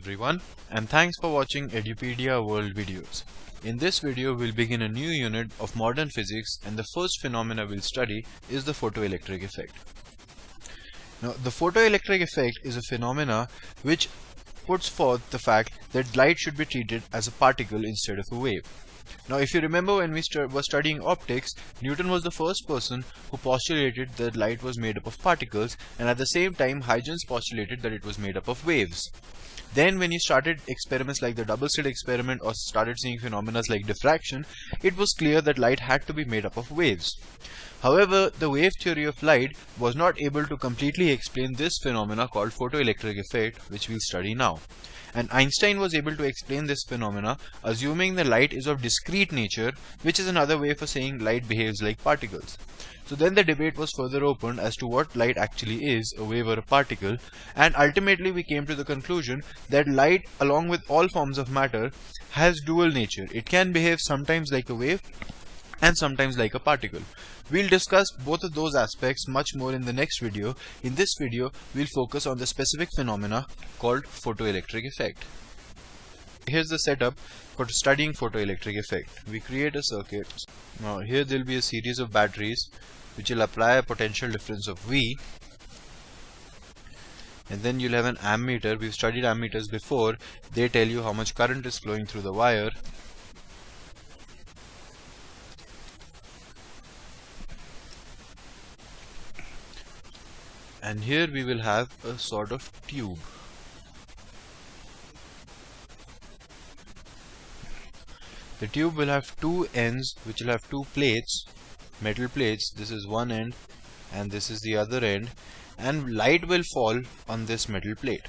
everyone, and thanks for watching Edupedia World videos. In this video we'll begin a new unit of modern physics, and the first phenomena we'll study is the photoelectric effect. Now the photoelectric effect is a phenomena which puts forth the fact that light should be treated as a particle instead of a wave. Now if you remember, when we were studying optics, Newton was the first person who postulated that light was made up of particles, and at the same time Huygens postulated that it was made up of waves. Then when you started experiments like the double slit experiment or started seeing phenomena like diffraction, it was clear that light had to be made up of waves. However, the wave theory of light was not able to completely explain this phenomena called photoelectric effect, which we'll study now. And Einstein was able to explain this phenomena assuming the light is of discrete nature, which is another way for saying light behaves like particles. So then the debate was further opened as to what light actually is, a wave or a particle, and ultimately we came to the conclusion that light, along with all forms of matter, has dual nature. It can behave sometimes like a wave and sometimes like a particle. We'll discuss both of those aspects much more in the next video. In this video, we'll focus on the specific phenomena called photoelectric effect. Here's the setup for studying photoelectric effect. We create a circuit. Now here there will be a series of batteries which will apply a potential difference of V. And then you'll have an ammeter. We've studied ammeters before. They tell you how much current is flowing through the wire. And here we will have a sort of tube. The tube will have two ends which will have two plates, metal plates. This is one end and this is the other end, and light will fall on this metal plate.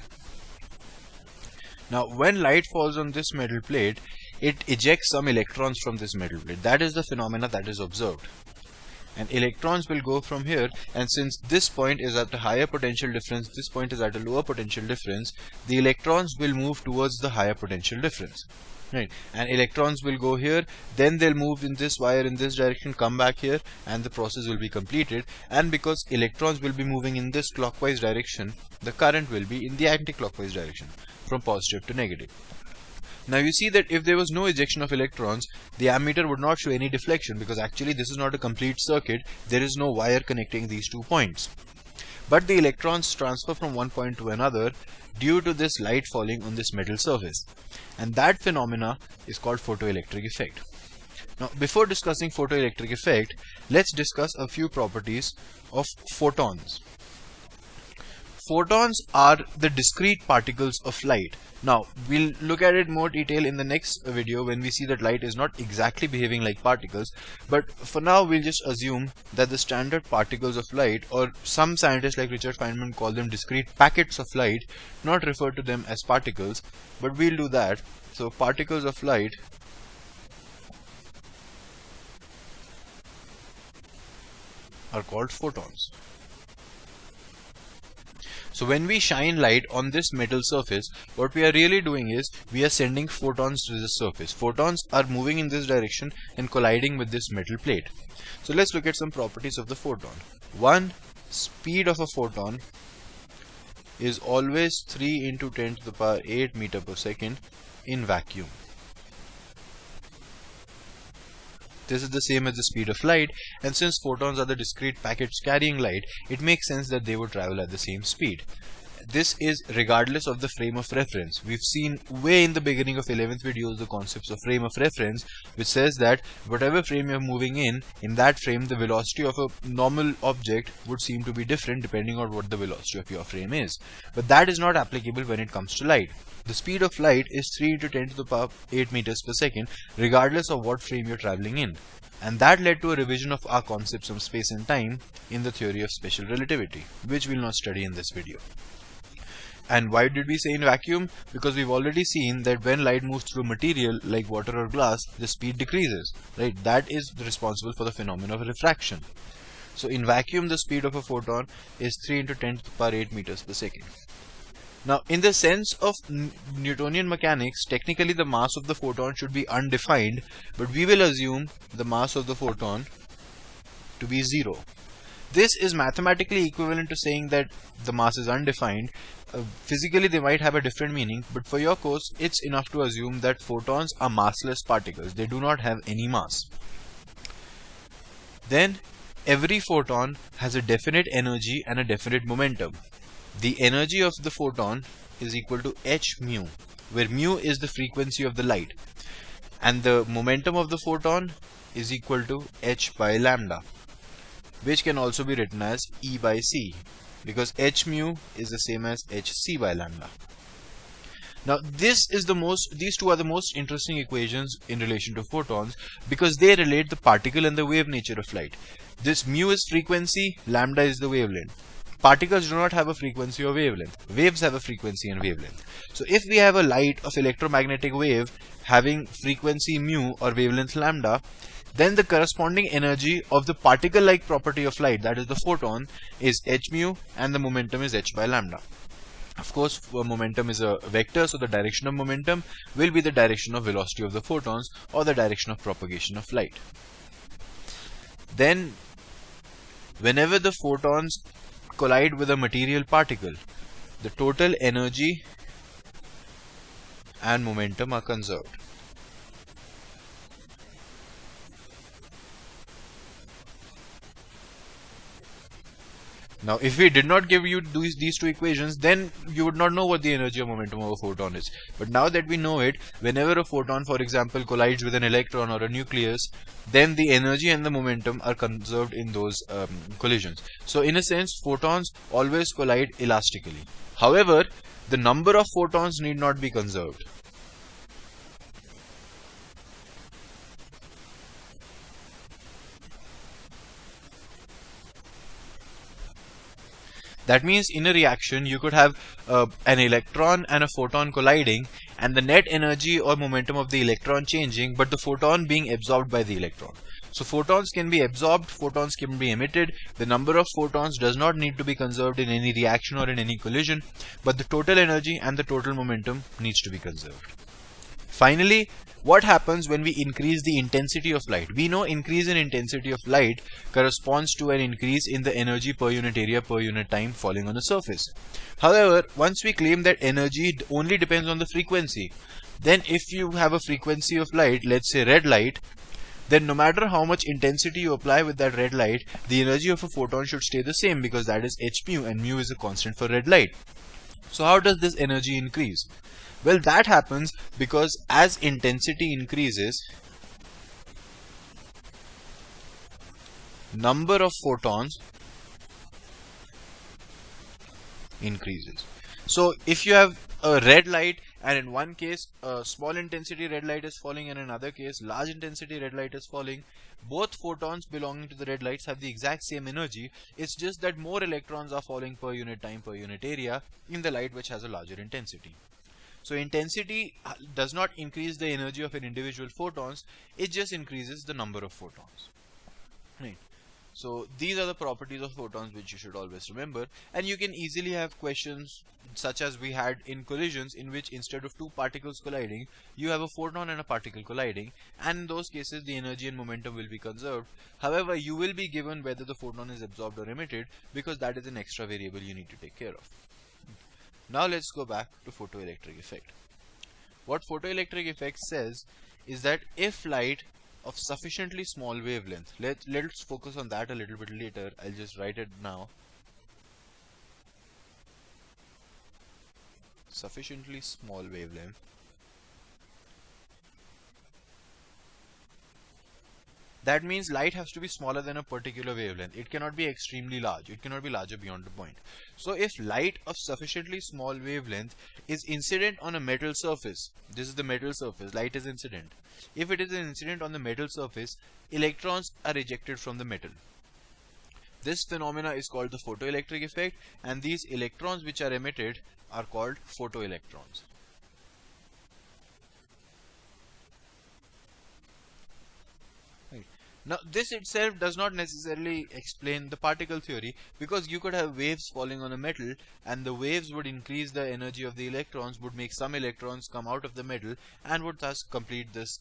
Now when light falls on this metal plate, it ejects some electrons from this metal plate. That is the phenomena that is observed. And electrons will go from here, and since this point is at a higher potential difference, this point is at a lower potential difference, the electrons will move towards the higher potential difference. Right, and electrons will go here, then they'll move in this wire in this direction, come back here, and the process will be completed. And because electrons will be moving in this clockwise direction, the current will be in the anti-clockwise direction, from positive to negative. Now you see that if there was no ejection of electrons, the ammeter would not show any deflection, because actually this is not a complete circuit. There is no wire connecting these 2 points. But the electrons transfer from one point to another due to this light falling on this metal surface. And that phenomena is called photoelectric effect. Now before discussing photoelectric effect, let's discuss a few properties of photons. Photons are the discrete particles of light. Now we'll look at it more detail in the next video when we see that light is not exactly behaving like particles, but for now we'll just assume that the standard particles of light, or some scientists like Richard Feynman call them discrete packets of light, not refer to them as particles, but we'll do that. So particles of light are called photons. So when we shine light on this metal surface, what we are really doing is we are sending photons to the surface. Photons are moving in this direction and colliding with this metal plate. So let's look at some properties of the photon. One, speed of a photon is always 3 into 10 to the power 8 meter per second in vacuum. This is the same as the speed of light, and since photons are the discrete packets carrying light, it makes sense that they would travel at the same speed. This is regardless of the frame of reference. We've seen way in the beginning of 11th videos the concepts of frame of reference, which says that whatever frame you're moving in that frame, the velocity of a normal object would seem to be different depending on what the velocity of your frame is. But that is not applicable when it comes to light. The speed of light is 3 into 10 to the power 8 meters per second, regardless of what frame you're traveling in. And that led to a revision of our concepts of space and time in the theory of special relativity, which we'll not study in this video. And why did we say in vacuum? Because we've already seen that when light moves through material like water or glass, the speed decreases, right? That is responsible for the phenomenon of refraction. So in vacuum, the speed of a photon is 3 into 10 to the power 8 meters per second. Now in the sense of Newtonian mechanics, technically the mass of the photon should be undefined, but we will assume the mass of the photon to be 0. This is mathematically equivalent to saying that the mass is undefined. Physically they might have a different meaning, but for your course it's enough to assume that photons are massless particles. They do not have any mass. Then every photon has a definite energy and a definite momentum. The energy of the photon is equal to h mu, where mu is the frequency of the light, and the momentum of the photon is equal to h by lambda, which can also be written as E by C, because h mu is the same as hc by lambda. Now these two are the most interesting equations in relation to photons, because they relate the particle and the wave nature of light. This mu is frequency, lambda is the wavelength. Particles do not have a frequency or wavelength. Waves have a frequency and wavelength. So if we have a light of electromagnetic wave having frequency mu or wavelength lambda, then the corresponding energy of the particle-like property of light, that is the photon, is h mu, and the momentum is h by lambda. Of course, momentum is a vector, so the direction of momentum will be the direction of velocity of the photons, or the direction of propagation of light. Then, whenever the photons collide with a material particle, the total energy and momentum are conserved. Now, if we did not give you these two equations, then you would not know what the energy or momentum of a photon is. But now that we know it, whenever a photon, for example, collides with an electron or a nucleus, then the energy and the momentum are conserved in those collisions. So, in a sense, photons always collide elastically. However, the number of photons need not be conserved. That means in a reaction you could have an electron and a photon colliding, and the net energy or momentum of the electron changing, but the photon being absorbed by the electron. So photons can be absorbed, photons can be emitted. The number of photons does not need to be conserved in any reaction or in any collision, but the total energy and the total momentum needs to be conserved. Finally, what happens when we increase the intensity of light? We know increase in intensity of light corresponds to an increase in the energy per unit area per unit time falling on a surface. However, once we claim that energy only depends on the frequency, then if you have a frequency of light, let's say red light, then no matter how much intensity you apply with that red light, the energy of a photon should stay the same, because that is h mu, and mu is a constant for red light. So how does this energy increase? Well, that happens because as intensity increases, number of photons increases. So if you have a red light, and in one case a small intensity red light is falling, and in another case large intensity red light is falling, both photons belonging to the red lights have the exact same energy. It's just that more electrons are falling per unit time per unit area in the light which has a larger intensity. So intensity does not increase the energy of an individual photons, it just increases the number of photons. Right. So these are the properties of photons which you should always remember, and you can easily have questions such as we had in collisions, in which instead of two particles colliding, you have a photon and a particle colliding, and in those cases the energy and momentum will be conserved. However, you will be given whether the photon is absorbed or emitted, because that is an extra variable you need to take care of. Now let's go back to photoelectric effect. What photoelectric effect says is that if light of sufficiently small wavelength, let's focus on that a little bit later, I'll just write it now. Sufficiently small wavelength. That means light has to be smaller than a particular wavelength. It cannot be extremely large. It cannot be larger beyond a point. So if light of sufficiently small wavelength is incident on a metal surface, this is the metal surface, light is incident. If it is an incident on the metal surface, electrons are ejected from the metal. This phenomena is called the photoelectric effect, and these electrons which are emitted are called photoelectrons. Now this itself does not necessarily explain the particle theory, because you could have waves falling on a metal, and the waves would increase the energy of the electrons, would make some electrons come out of the metal, and would thus complete this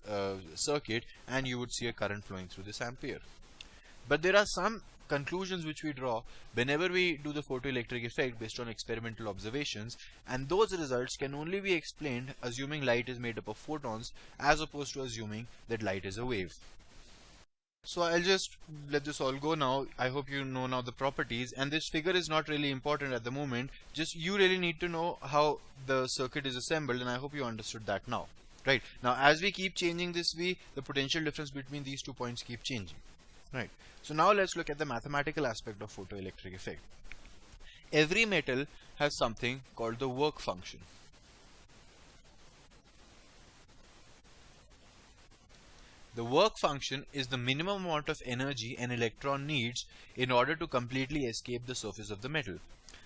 circuit, and you would see a current flowing through this ampere. But there are some conclusions which we draw whenever we do the photoelectric effect based on experimental observations, and those results can only be explained assuming light is made up of photons as opposed to assuming that light is a wave. So I'll just let this all go now. I hope you know now the properties, and this figure is not really important at the moment. Just you really need to know how the circuit is assembled, and I hope you understood that now. Right, now as we keep changing this V, the potential difference between these 2 points keep changing. Right, so now let's look at the mathematical aspect of photoelectric effect. Every metal has something called the work function. The work function is the minimum amount of energy an electron needs in order to completely escape the surface of the metal.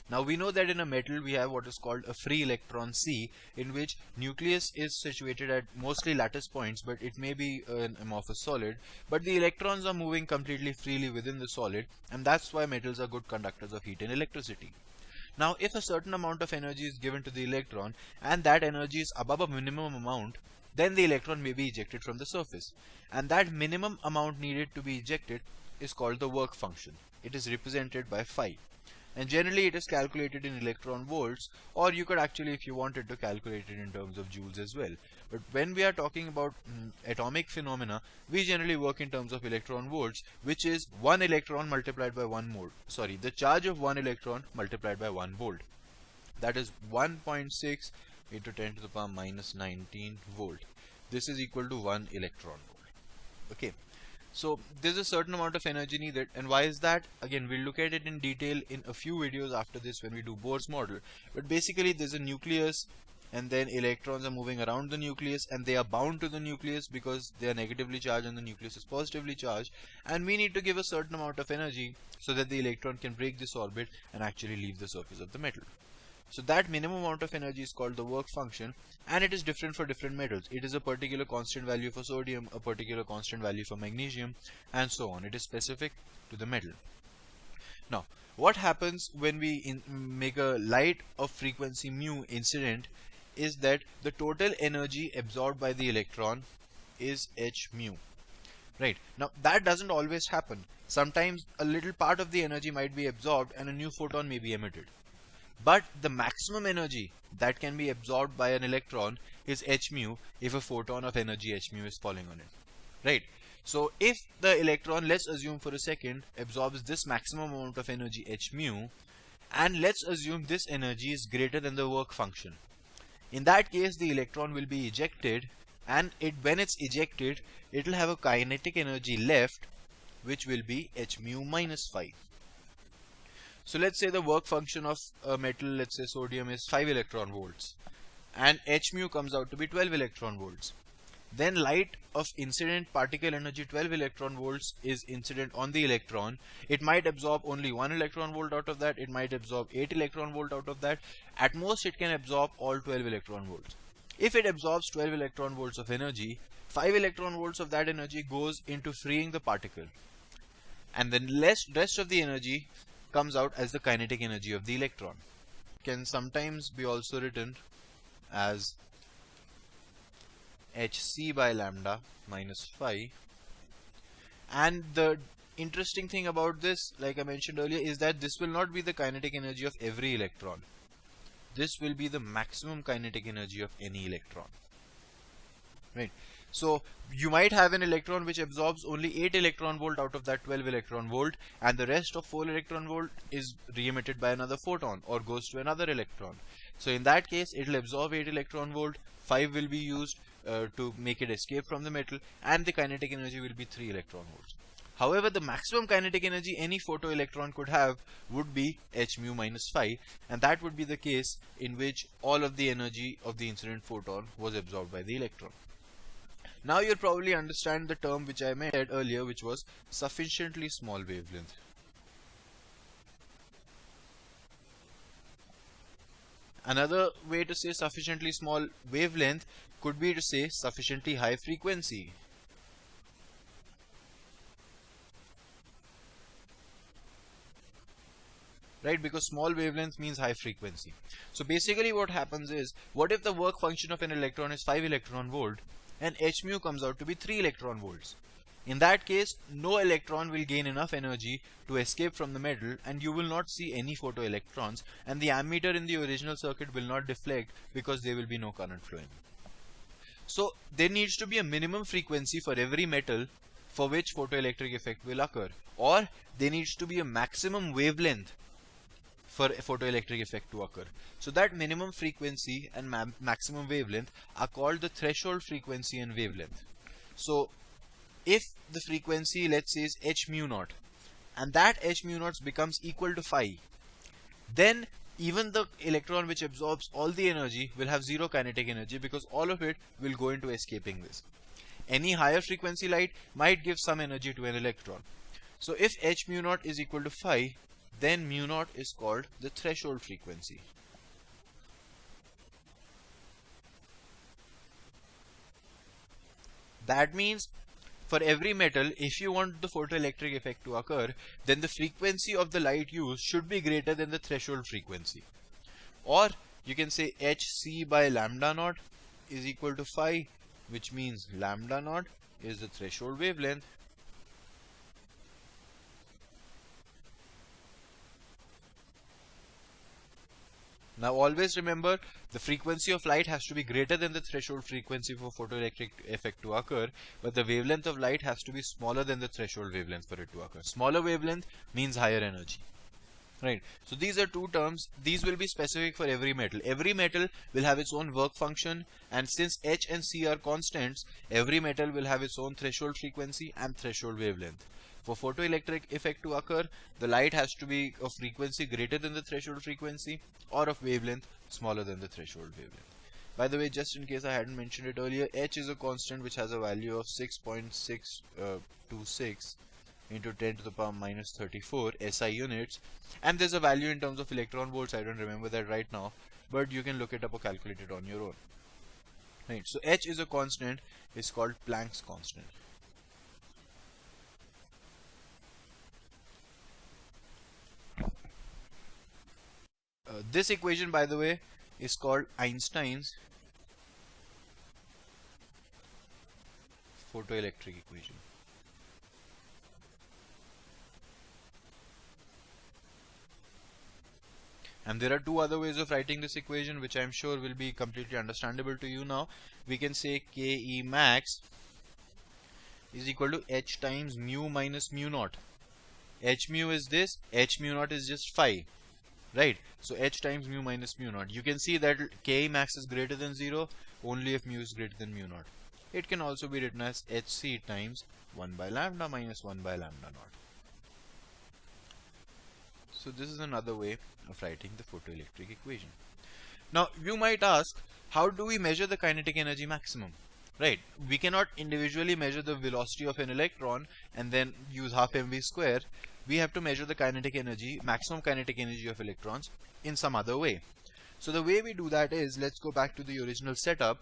Now we know that in a metal we have what is called a free electron C, in which nucleus is situated at mostly lattice points, but it may be an amorphous solid, but the electrons are moving completely freely within the solid, and that's why metals are good conductors of heat and electricity. Now if a certain amount of energy is given to the electron and that energy is above a minimum amount, then the electron may be ejected from the surface, and that minimum amount needed to be ejected is called the work function. It is represented by phi, and generally it is calculated in electron volts, or you could actually, if you wanted, to calculate it in terms of joules as well. But when we are talking about atomic phenomena, we generally work in terms of electron volts, which is 1 electron multiplied by 1 mole. Sorry, the charge of 1 electron multiplied by 1 volt. That is 1.6 into 10 to the power minus 19 volt. This is equal to 1 electron volt. Okay, so there's a certain amount of energy needed, and why is that? Again, we'll look at it in detail in a few videos after this when we do Bohr's model. But basically there's a nucleus, and then electrons are moving around the nucleus, and they are bound to the nucleus because they are negatively charged and the nucleus is positively charged, and we need to give a certain amount of energy so that the electron can break this orbit and actually leave the surface of the metal. So that minimum amount of energy is called the work function, and it is different for different metals. It is a particular constant value for sodium, a particular constant value for magnesium, and so on. It is specific to the metal. Now, what happens when we make a light of frequency mu incident is that the total energy absorbed by the electron is h mu. Right, now that doesn't always happen. Sometimes a little part of the energy might be absorbed and a new photon may be emitted. But the maximum energy that can be absorbed by an electron is h mu if a photon of energy h mu is falling on it. Right. So if the electron, let's assume for a second, absorbs this maximum amount of energy h mu, and let's assume this energy is greater than the work function. In that case, the electron will be ejected, and when it's ejected, it will have a kinetic energy left, which will be h mu minus phi. So let's say the work function of a metal, let's say sodium, is 5 electron volts, and h mu comes out to be 12 electron volts. Then light of incident particle energy 12 electron volts is incident on the electron. It might absorb only 1 electron volt out of that, it might absorb 8 electron volt out of that. At most it can absorb all 12 electron volts. If it absorbs 12 electron volts of energy, 5 electron volts of that energy goes into freeing the particle, and then rest of the energy comes out as the kinetic energy of the electron. Can sometimes be also written as hc by lambda minus phi. And the interesting thing about this, like I mentioned earlier, is that this will not be the kinetic energy of every electron. This will be the maximum kinetic energy of any electron. Right. So you might have an electron which absorbs only 8 electron volt out of that 12 electron volt, and the rest of 4 electron volt is re-emitted by another photon or goes to another electron. So in that case, it will absorb 8 electron volt, 5 will be used to make it escape from the metal, and the kinetic energy will be 3 electron volts. However, the maximum kinetic energy any photoelectron could have would be h mu minus phi, and that would be the case in which all of the energy of the incident photon was absorbed by the electron. Now you'll probably understand the term which I made earlier, which was sufficiently small wavelength. Another way to say sufficiently small wavelength could be to say sufficiently high frequency. Right, because small wavelength means high frequency. So basically what happens is, what if the work function of an electron is 5 electron volt and h mu comes out to be 3 electron volts? In that case, no electron will gain enough energy to escape from the metal, and you will not see any photoelectrons, and the ammeter in the original circuit will not deflect because there will be no current flowing. So there needs to be a minimum frequency for every metal for which photoelectric effect will occur, or there needs to be a maximum wavelength for a photoelectric effect to occur. So that minimum frequency and maximum wavelength are called the threshold frequency and wavelength. So if the frequency, let's say, is h mu naught, and that h mu naught becomes equal to phi, then even the electron which absorbs all the energy will have zero kinetic energy, because all of it will go into escaping this. Any higher frequency light might give some energy to an electron. So if h mu naught is equal to phi, then mu naught is called the threshold frequency. That means for every metal, if you want the photoelectric effect to occur, then the frequency of the light used should be greater than the threshold frequency. Or you can say hc by lambda naught is equal to phi, which means lambda naught is the threshold wavelength. Now always remember, the frequency of light has to be greater than the threshold frequency for photoelectric effect to occur, but the wavelength of light has to be smaller than the threshold wavelength for it to occur. Smaller wavelength means higher energy. Right. So these are two terms. These will be specific for every metal. Every metal will have its own work function, and since H and C are constants, every metal will have its own threshold frequency and threshold wavelength. For photoelectric effect to occur, the light has to be of frequency greater than the threshold frequency, or of wavelength smaller than the threshold wavelength. By the way, just in case I hadn't mentioned it earlier, H is a constant which has a value of 6.626 into 10 to the power minus 34 SI units, and there's a value in terms of electron volts. I don't remember that right now, but you can look it up or calculate it on your own. Right. So H is a constant. It's called Planck's constant. This equation, by the way, is called Einstein's photoelectric equation. And there are two other ways of writing this equation, which I am sure will be completely understandable to you now. We can say Ke max is equal to H times mu minus mu naught. H mu is this, H mu naught is just phi, right? So H times mu minus mu naught. You can see that Ke max is greater than 0 only if mu is greater than mu naught. It can also be written as Hc times 1 by lambda minus 1 by lambda naught. So this is another way of writing the photoelectric equation. Now you might ask, how do we measure the kinetic energy maximum? Right, we cannot individually measure the velocity of an electron and then use half mv square. We have to measure the kinetic energy, maximum kinetic energy of electrons in some other way. So the way we do that is, let's go back to the original setup.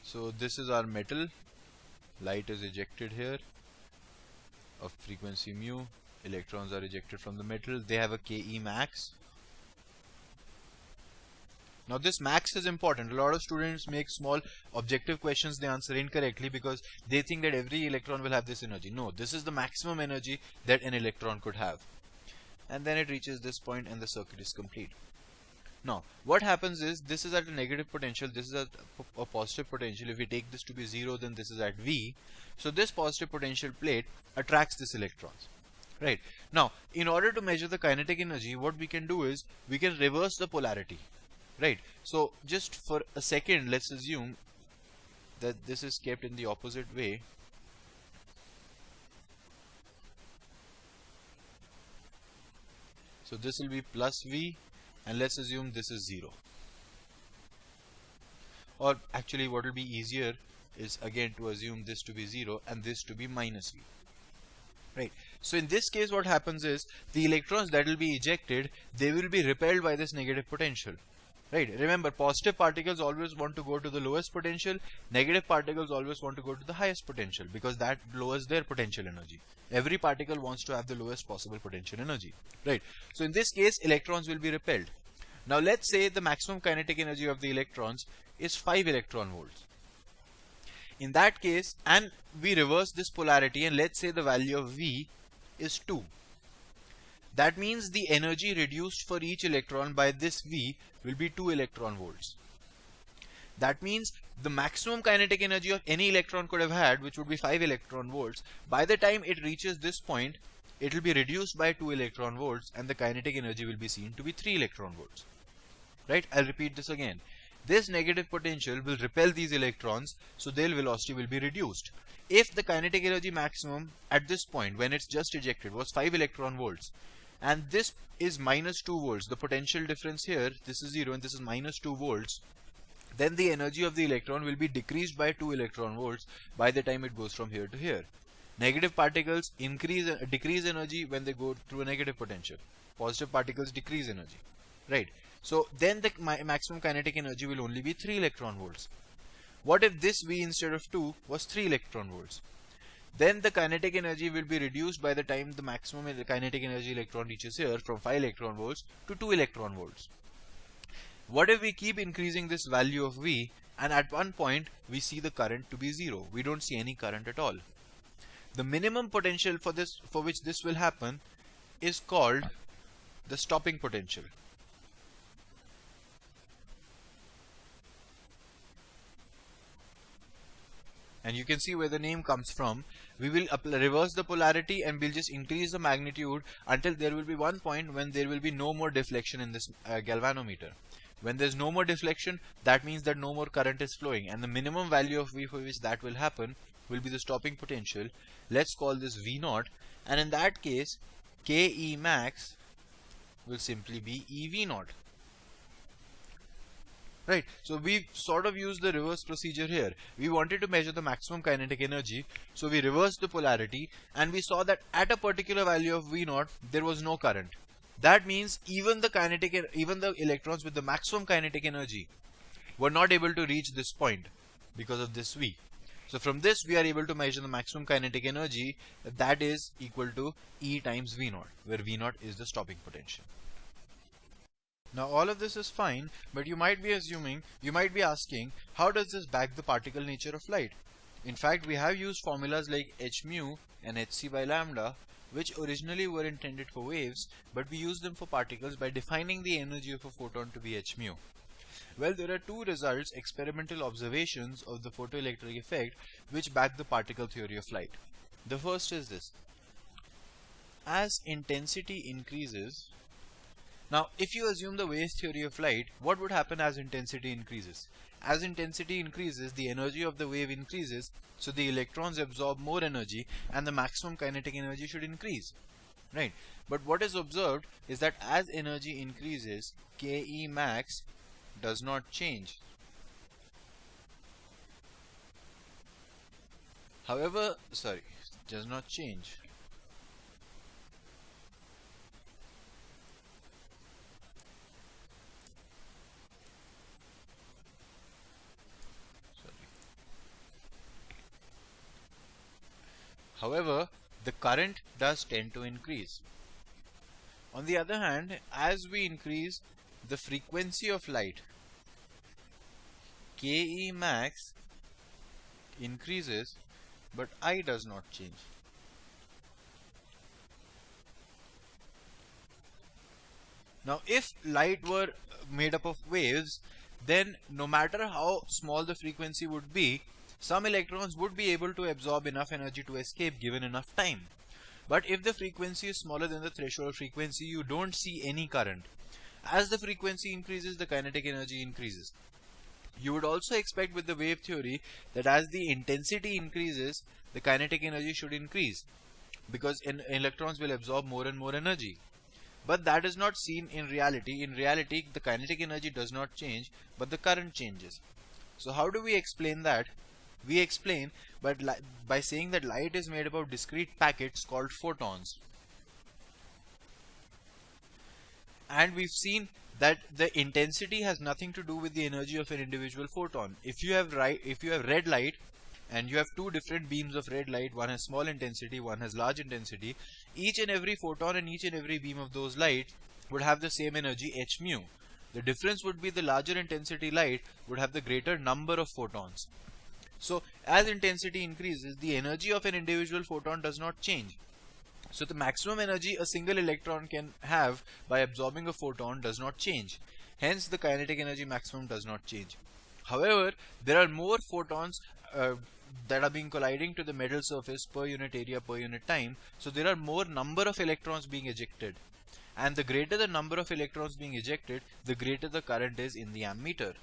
So this is our metal, light is ejected here of frequency mu, electrons are ejected from the metal, they have a Ke max. Now this max is important. A lot of students make small objective questions, they answer incorrectly because they think that every electron will have this energy. No, this is the maximum energy that an electron could have. And then it reaches this point and the circuit is complete. Now, what happens is, this is at a negative potential, this is at a positive potential. If we take this to be 0, then this is at V. So this positive potential plate attracts this electrons. Right. Now, in order to measure the kinetic energy, what we can do is, we can reverse the polarity. Right. So, just for a second, let's assume that this is kept in the opposite way. So this will be plus V. And let's assume this is 0. Or actually what will be easier is again to assume this to be 0 and this to be minus V. Right. So in this case what happens is, the electrons that will be ejected, they will be repelled by this negative potential. Right? Remember, positive particles always want to go to the lowest potential, negative particles always want to go to the highest potential because that lowers their potential energy. Every particle wants to have the lowest possible potential energy. Right? So in this case, electrons will be repelled. Now let's say the maximum kinetic energy of the electrons is 5 electron volts. In that case, and we reverse this polarity and let's say the value of V is 2. That means the energy reduced for each electron by this V will be 2 electron volts. That means the maximum kinetic energy of any electron could have had, which would be 5 electron volts, by the time it reaches this point, it will be reduced by 2 electron volts and the kinetic energy will be seen to be 3 electron volts. Right? I'll repeat this again. This negative potential will repel these electrons, so their velocity will be reduced. If the kinetic energy maximum at this point, when it's just ejected, was 5 electron volts, and this is minus 2 volts, the potential difference here, this is 0 and this is minus 2 volts, then the energy of the electron will be decreased by 2 electron volts by the time it goes from here to here. Negative particles decrease energy when they go through a negative potential. Positive particles decrease energy. Right? So then the maximum kinetic energy will only be 3 electron volts. What if this V instead of 2 was 3 electron volts? Then the kinetic energy will be reduced by the time the maximum kinetic energy electron reaches here from 5 electron volts to 2 electron volts. What if we keep increasing this value of V and at one point we see the current to be 0? We don't see any current at all. The minimum potential for which this will happen is called the stopping potential. And you can see where the name comes from. We will reverse the polarity and we'll just increase the magnitude until there will be one point when there will be no more deflection in this galvanometer. When there's no more deflection, that means that no more current is flowing, and the minimum value of V for which that will happen will be the stopping potential. Let's call this V0, and in that case Ke max will simply be EV0. Right, so we sort of used the reverse procedure here. We wanted to measure the maximum kinetic energy, so we reversed the polarity and we saw that at a particular value of V0 there was no current. That means even the electrons with the maximum kinetic energy were not able to reach this point because of this V. So from this we are able to measure the maximum kinetic energy, that is equal to E times V0, where V0 is the stopping potential. Now all of this is fine, but you might be asking, how does this back the particle nature of light? In fact, we have used formulas like h mu and hc by lambda, which originally were intended for waves, but we use them for particles by defining the energy of a photon to be h mu. Well, there are two experimental observations of the photoelectric effect, which back the particle theory of light. The first is this: as intensity increases. Now, if you assume the wave theory of light, what would happen as intensity increases? As intensity increases, the energy of the wave increases, so the electrons absorb more energy and the maximum kinetic energy should increase. Right? But what is observed is that as energy increases, Ke max does not change. Does not change. However, the current does tend to increase. On the other hand, as we increase the frequency of light, Ke max increases, but I does not change. Now, if light were made up of waves, then no matter how small the frequency would be, some electrons would be able to absorb enough energy to escape given enough time. But if the frequency is smaller than the threshold frequency, you don't see any current. As the frequency increases, the kinetic energy increases. You would also expect with the wave theory that as the intensity increases, the kinetic energy should increase, because electrons will absorb more and more energy. But that is not seen in reality. In reality, the kinetic energy does not change, but the current changes. So how do we explain that? We explain by saying that light is made up of discrete packets called photons. And we've seen that the intensity has nothing to do with the energy of an individual photon. If you have red light and you have two different beams of red light, one has small intensity, one has large intensity, each and every photon and each and every beam of those light would have the same energy h mu. The difference would be the larger intensity light would have the greater number of photons. So as intensity increases, the energy of an individual photon does not change. So the maximum energy a single electron can have by absorbing a photon does not change. Hence the kinetic energy maximum does not change. However, there are more photons that are being colliding to the metal surface per unit area per unit time. So there are more number of electrons being ejected. And the greater the number of electrons being ejected, the greater the current is in the ammeter.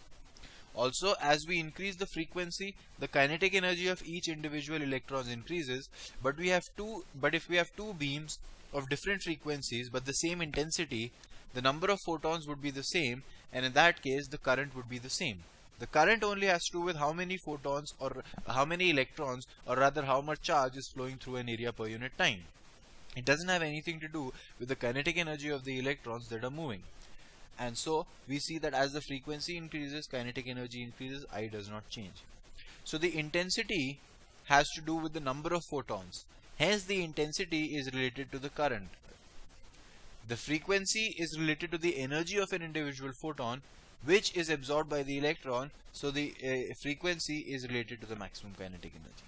Also, as we increase the frequency, the kinetic energy of each individual electron increases, but if we have two beams of different frequencies but the same intensity, the number of photons would be the same, and in that case the current would be the same. The current only has to do with how many photons or how many electrons, or rather how much charge is flowing through an area per unit time. It doesn't have anything to do with the kinetic energy of the electrons that are moving. And so we see that as the frequency increases, kinetic energy increases, I does not change. So the intensity has to do with the number of photons. Hence the intensity is related to the current. The frequency is related to the energy of an individual photon, which is absorbed by the electron. So the frequency is related to the maximum kinetic energy.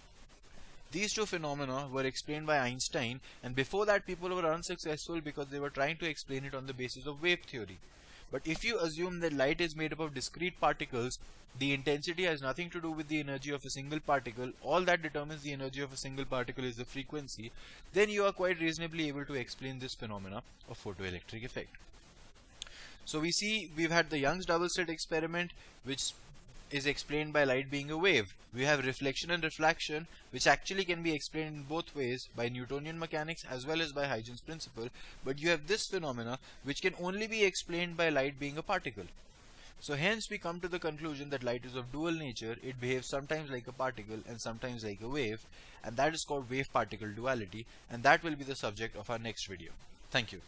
These two phenomena were explained by Einstein, and before that people were unsuccessful because they were trying to explain it on the basis of wave theory. But if you assume that light is made up of discrete particles, the intensity has nothing to do with the energy of a single particle. All that determines the energy of a single particle is the frequency. Then you are quite reasonably able to explain this phenomena of photoelectric effect. So we see we've had the Young's double slit experiment, which is explained by light being a wave. We have reflection and refraction, which actually can be explained in both ways, by Newtonian mechanics as well as by Huygens principle. But you have this phenomena which can only be explained by light being a particle. So hence we come to the conclusion that light is of dual nature. It behaves sometimes like a particle and sometimes like a wave, and that is called wave-particle duality, and that will be the subject of our next video. Thank you.